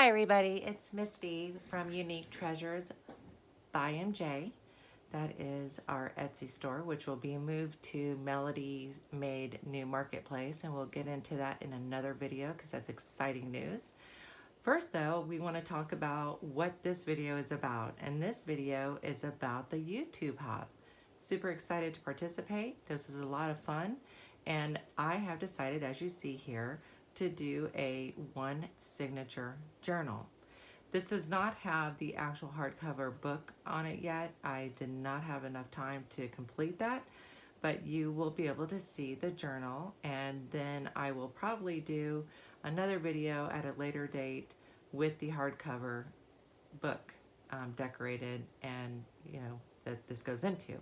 Hi everybody, it's Misty from Unique Treasures by MJ. That is our Etsy store, which will be moved to Melody's Made New Marketplace, and we'll get into that in another video because that's exciting news. First though, we want to talk about what this video is about, and this video is about the YouTube Hub. Super excited to participate. This is a lot of fun, and I have decided, as you see here, to do a one signature journal. This does not have the actual hardcover book on it yet. I did not have enough time to complete that, but you will be able to see the journal, and then I will probably do another video at a later date with the hardcover book decorated and that this goes into.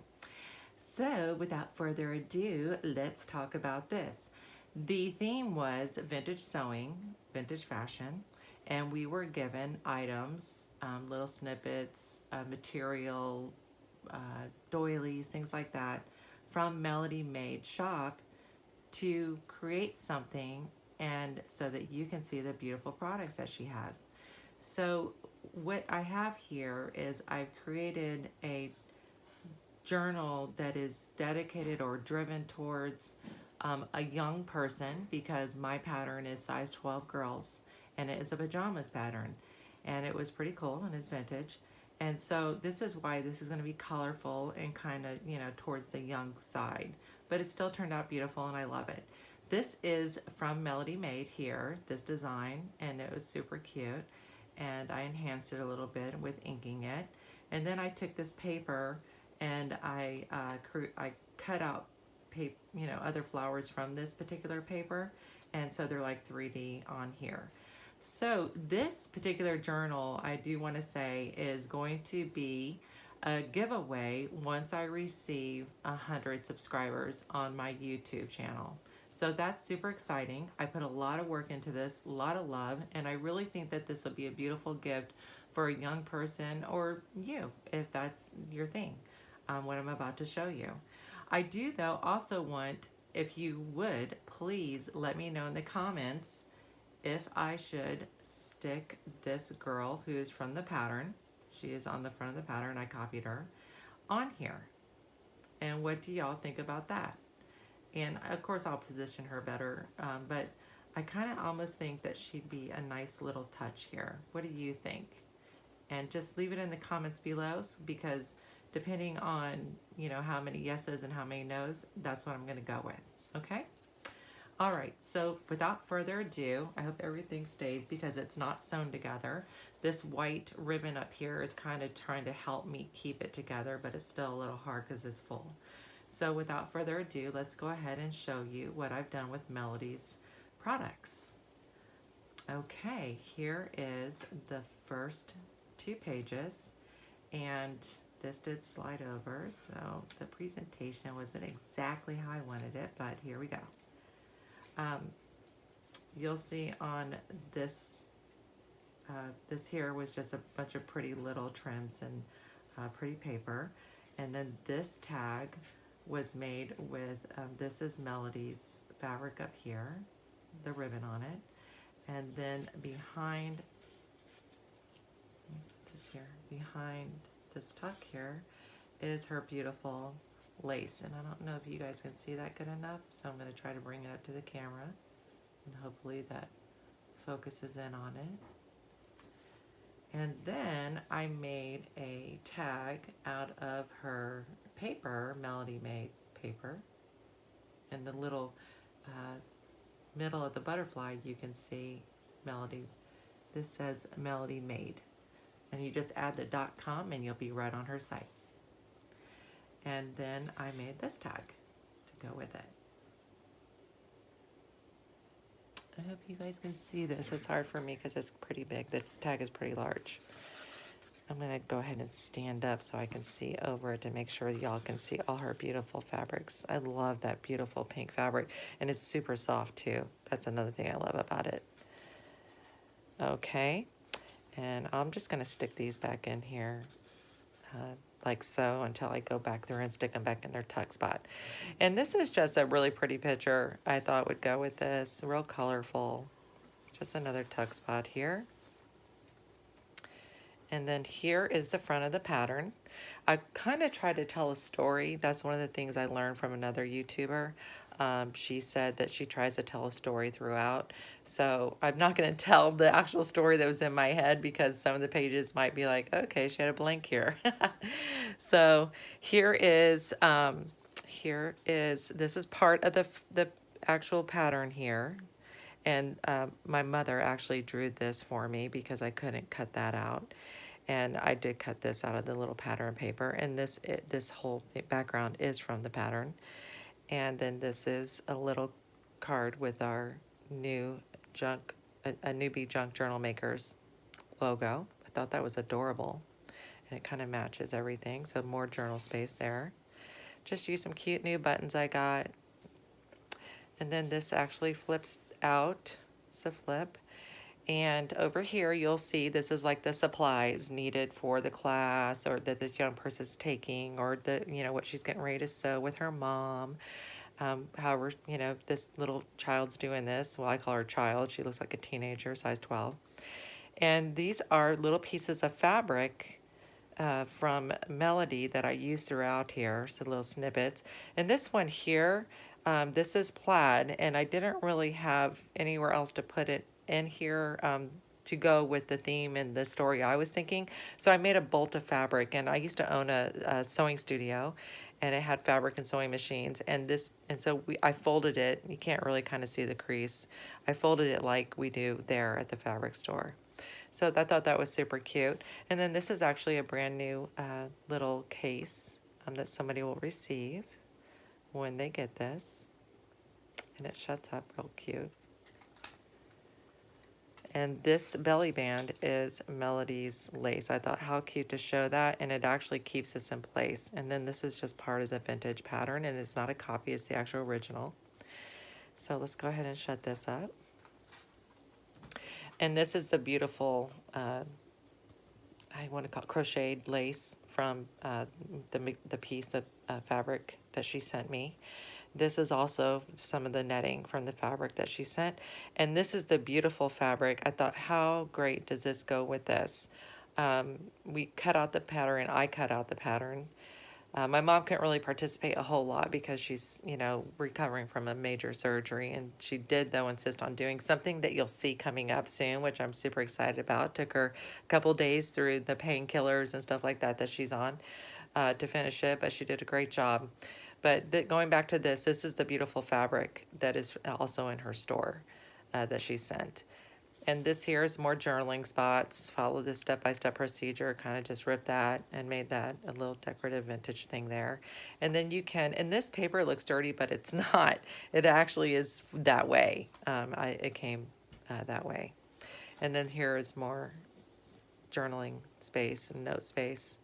So without further ado, let's talk about this. The theme was vintage sewing, vintage fashion, and we were given items, little snippets, material, doilies, things like that, from Melody Made Shop to create something, and so that you can see the beautiful products that she has. So what I have here is I've created a journal that is dedicated or driven towards a young person, because my pattern is size 12 girls and it is a pajamas pattern, and it was pretty cool and it's vintage. And so this is why this is going to be colorful and kind of, towards the young side, but it still turned out beautiful and I love it. This is from Melody Made here, this design, and it was super cute, and I enhanced it a little bit with inking it. And then I took this paper and I cut out other flowers from this particular paper, and so they're like 3D on here. So this particular journal, I do want to say, is going to be a giveaway once I receive 100 subscribers on my YouTube channel. So that's super exciting. I put a lot of work into this, a lot of love, and I really think that this will be a beautiful gift for a young person, or you, if that's your thing, what I'm about to show you. I do though also want, if you would, please let me know in the comments if I should stick this girl who is from the pattern, she is on the front of the pattern, I copied her, on here. And what do y'all think about that? And of course I'll position her better, but I kind of almost think that she'd be a nice little touch here. What do you think? And just leave it in the comments below, because depending on, how many yeses and how many nos, that's what I'm going to go with. Okay? All right. So without further ado, I hope everything stays because it's not sewn together. This white ribbon up here is kind of trying to help me keep it together, but it's still a little hard because it's full. So without further ado, let's go ahead and show you what I've done with Melody's products. Okay, here is the first 2 pages, and this did slide over, so the presentation wasn't exactly how I wanted it, but here we go. You'll see on this, this here was just a bunch of pretty little trims and pretty paper, and then this tag was made with, this is Melody's fabric up here, the ribbon on it, and then behind this here, behind this tuck here, is her beautiful lace, and I don't know if you guys can see that good enough, so I'm going to try to bring it up to the camera, and hopefully that focuses in on it. And then I made a tag out of her paper, Melody Made paper, and the little middle of the butterfly you can see Melody. This says Melody Made, and you just add the .com and you'll be right on her site. And then I made this tag to go with it. I hope you guys can see this. It's hard for me because it's pretty big. This tag is pretty large. I'm going to go ahead and stand up so I can see over it to make sure y'all can see all her beautiful fabrics. I love that beautiful pink fabric, and it's super soft too. That's another thing I love about it. Okay, and I'm just going to stick these back in here like so until I go back through and stick them back in their tuck spot. And this is just a really pretty picture I thought would go with this. Real colorful. Just another tuck spot here. And then here is the front of the pattern. I kind of tried to tell a story. That's one of the things I learned from another YouTuber. She said that she tries to tell a story throughout. So I'm not going to tell the actual story that was in my head because some of the pages might be like, okay, she had a blank here. So this is part of the actual pattern here. And my mother actually drew this for me because I couldn't cut that out. And I did cut this out of the little pattern paper. And this whole background is from the pattern. And then this is a little card with our new a newbie junk journal makers logo. I thought that was adorable. And it kind of matches everything. So more journal space there. Just use some cute new buttons I got. And then this actually flips out. It's a flip. And over here, you'll see this is like the supplies needed for the class or that this young person's taking or what she's getting ready to sew with her mom. However, this little child's doing this. Well, I call her child. She looks like a teenager, size 12. And these are little pieces of fabric from Melody that I use throughout here. So little snippets. And this one here, this is plaid. And I didn't really have anywhere else to put it in here to go with the theme and the story I was thinking. So I made a bolt of fabric, and I used to own a sewing studio, and it had fabric and sewing machines. I folded it. You can't really kind of see the crease. I folded it like we do there at the fabric store. So I thought that was super cute. And then this is actually a brand new little case that somebody will receive when they get this. And it shuts up real cute. And this belly band is Melody's lace. I thought how cute to show that, and it actually keeps this in place. And then this is just part of the vintage pattern, and it's not a copy, it's the actual original. So let's go ahead and shut this up. And this is the beautiful, I want to call it crocheted lace from the piece of fabric that she sent me. This is also some of the netting from the fabric that she sent. And this is the beautiful fabric. I thought, how great does this go with this? We cut out the pattern. I cut out the pattern. My mom couldn't really participate a whole lot because she's, recovering from a major surgery. And she did, though, insist on doing something that you'll see coming up soon, which I'm super excited about. Took her a couple days through the painkillers and stuff like that she's on to finish it, but she did a great job. But going back to this is the beautiful fabric that is also in her store that she sent. And this here is more journaling spots. Follow this step-by-step procedure, kind of just ripped that and made that a little decorative vintage thing there. And then you can, and this paper looks dirty, but it's not. It actually is that way. It came that way. And then here is more journaling space and note space.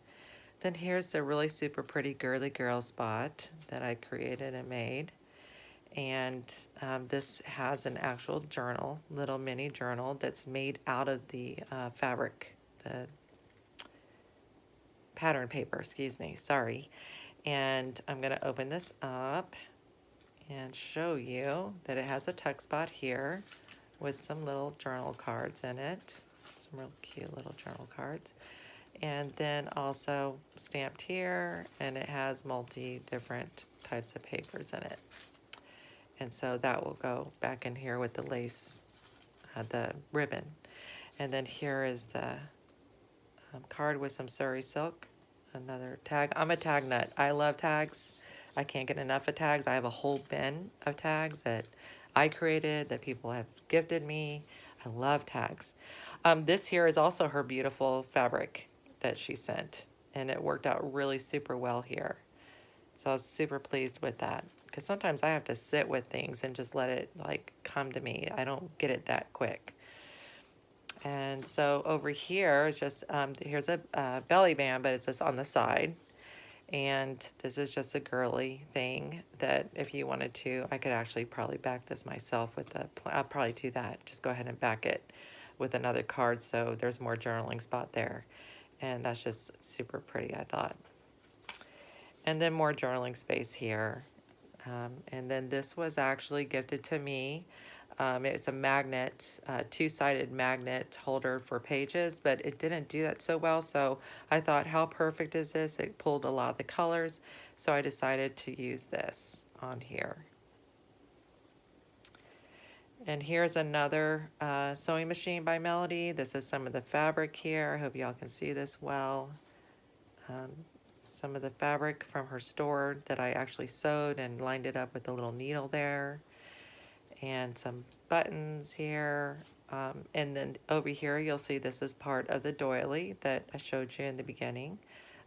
Then here's the really super pretty girly girl spot that I created and made. And this has an actual journal, little mini journal that's made out of the fabric, the pattern paper, excuse me, sorry. And I'm gonna open this up and show you that it has a tuck spot here with some little journal cards in it. Some real cute little journal cards. And then also stamped here, and it has different types of papers in it. And so that will go back in here with the lace, the ribbon. And then here is the card with some Surrey silk, another tag. I'm a tag nut. I love tags. I can't get enough of tags. I have a whole bin of tags that I created, that people have gifted me. I love tags. This here is also her beautiful fabric that she sent, and it worked out really super well here. So I was super pleased with that, because sometimes I have to sit with things and just let it come to me. I don't get it that quick. And so over here is just, here's a belly band, but it's just on the side. And this is just a girly thing that if you wanted to, I could actually probably back this myself with I'll probably do that. Just go ahead and back it with another card so there's more journaling spot there. And that's just super pretty, I thought. And then more journaling space here. And then this was actually gifted to me It's a magnet, two-sided magnet holder for pages, but it didn't do that so well. So I thought, how perfect is this? It pulled a lot of the colors. So I decided to use this on here. And here's another sewing machine by Melody. This is some of the fabric here. I hope y'all can see this well. Some of the fabric from her store that I actually sewed and lined it up with a little needle there. And some buttons here. And then over here, you'll see this is part of the doily that I showed you in the beginning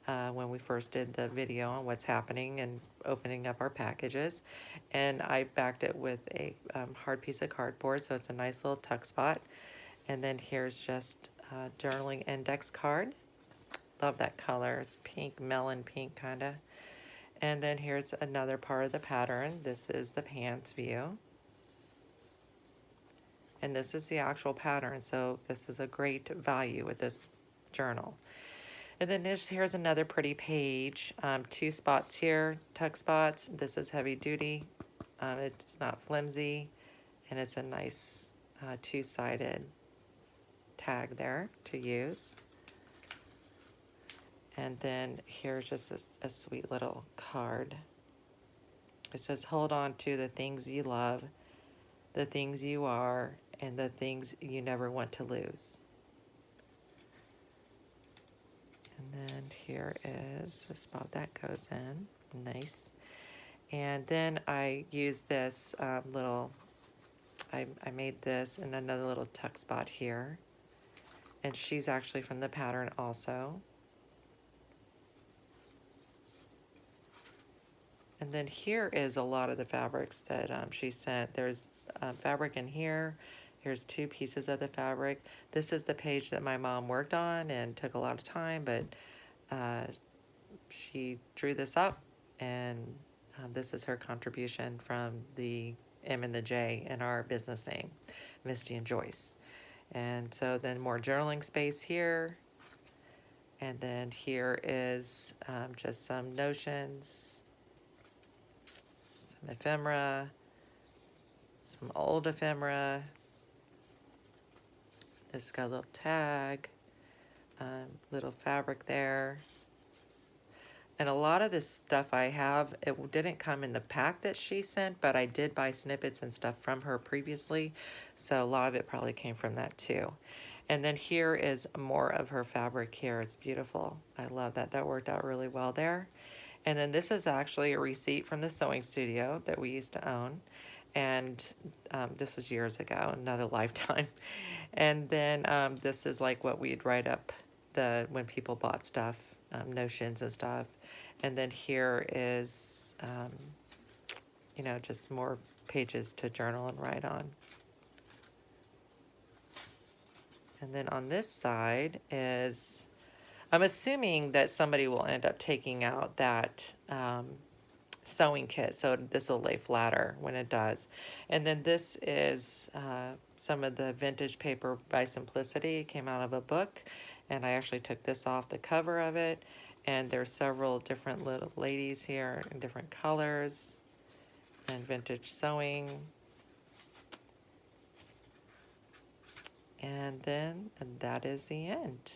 when we first did the video on what's happening and opening up our packages. And I backed it with a hard piece of cardboard, so it's a nice little tuck spot. And then here's just a journaling index card. Love that color. It's pink, melon pink kind of. And then here's another part of the pattern. This is the pants view. And this is the actual pattern, so this is a great value with this journal. And then here's another pretty page. 2 spots here, tuck spots. This is heavy duty. It's not flimsy, and it's a nice two-sided tag there to use. And then here's just a sweet little card. It says, hold on to the things you love, the things you are, and the things you never want to lose. And then here is the spot that goes in. Nice. And then I used this little, I made this in another little tuck spot here. And she's actually from the pattern also. And then here is a lot of the fabrics that she sent. There's fabric in here. Here's 2 pieces of the fabric. This is the page that my mom worked on and took a lot of time, but she drew this up, and this is her contribution from the M and the J in our business name, Misty and Joyce. And so then more journaling space here. And then here is just some notions, some ephemera, some old ephemera. This got a little tag, little fabric there. And a lot of this stuff I have, it didn't come in the pack that she sent, but I did buy snippets and stuff from her previously. So a lot of it probably came from that too. And then here is more of her fabric here. It's beautiful. I love that. That worked out really well there. And then this is actually a receipt from the sewing studio that we used to own. And this was years ago, another lifetime. And then this is like what we'd write up when people bought stuff, notions and stuff. And then here is, you know, just more pages to journal and write on. And then on this side is, I'm assuming that somebody will end up taking out that sewing kit, so this will lay flatter when it does. And then this is some of the vintage paper by Simplicity. It came out of a book, and I actually took this off the cover of it. And there's several different little ladies here in different colors and vintage sewing. And that is the end.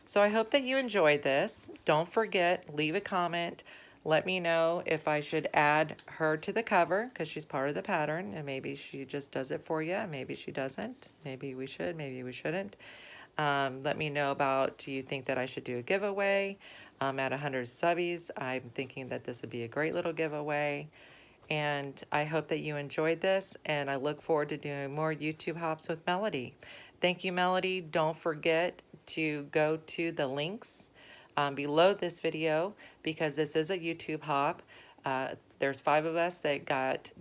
So I hope that you enjoyed this. Don't forget, leave a comment. Let me know if I should add her to the cover, because she's part of the pattern, and maybe she just does it for you. Maybe she doesn't. Maybe we should. Maybe we shouldn't. Let me know about, do you think that I should do a giveaway at 100 subbies? I'm thinking that this would be a great little giveaway. And I hope that you enjoyed this, and I look forward to doing more YouTube hops with Melody. Thank you, Melody. Don't forget to go to the links below this video, because this is a YouTube hop. There's 5 of us that got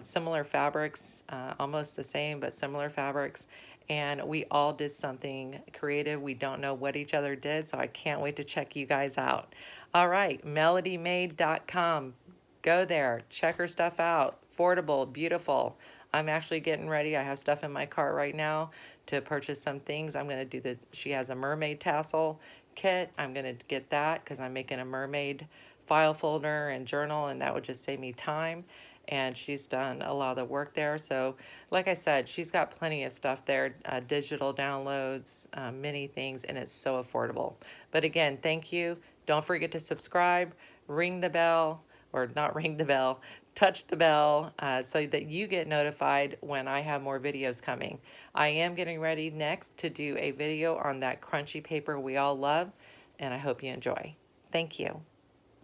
similar fabrics, almost the same, but similar fabrics. And we all did something creative. We don't know what each other did, so I can't wait to check you guys out. All right, melodymade.com. Go there, check her stuff out. Affordable, beautiful. I'm actually getting ready. I have stuff in my cart right now to purchase some things. I'm gonna do she has a mermaid tassel kit. I'm gonna get that because I'm making a mermaid file folder and journal, and that would just save me time. and she's done a lot of the work there. So like I said, she's got plenty of stuff there, digital downloads, many things, and it's so affordable. But again, thank you. Don't forget to subscribe, ring the bell, or not ring the bell, touch the bell so that you get notified when I have more videos coming. I am getting ready next to do a video on that crunchy paper we all love, and I hope you enjoy. Thank you.